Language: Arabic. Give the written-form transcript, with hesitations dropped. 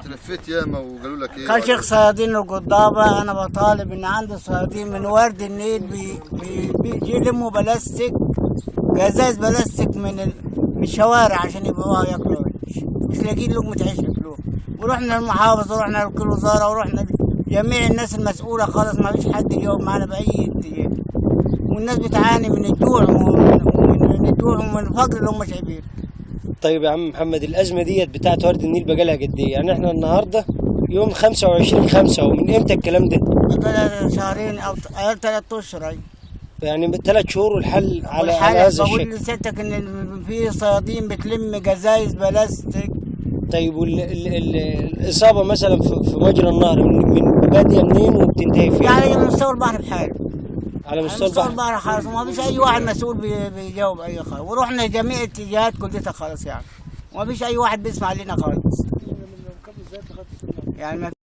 لفيت ياما وقالوا لك ايه؟ كشخ صيادين القضابة. أنا بطالب إن عندي صيادين من ورد النيل بيجي يلموا بلاستيك، ازاز بلاستيك من الشوارع عشان يبقوا ياكلوا، مش لاقيين لقمة عيش ياكلوها. ورحنا المحافظة ورحنا لكل وزارة ورحنا جميع الناس المسؤولة خالص، ما فيش حد اليوم معنا بأي اتجاه. والناس بتعاني من الجوع ومن الفقر اللي هم شايفينه. طيب يا عم محمد، الأزمة ديت بتاعت ورد النيل بقالها قد إيه؟ يعني إحنا النهاردة يوم 25/5، ومن إمتى الكلام ده؟ 3 شهرين أو 3 أشهر. يعني 3 شهور والحل على هذا الشكل. بقول لسيادتك إن في صيادين بتلم جزايز بلاستيك. طيب الإصابة مثلا في مجرى النهر من بادية منين وبتنتهي فين؟ يعني من مستوى البحر بحاله. على مستوى البحر خالص، وما فيش أي واحد مسؤول بيجاوب أي خالص. ورحنا جميع الاتجاهات كلها خالص، يعني ما فيش أي واحد بيسمع لنا خالص. يعني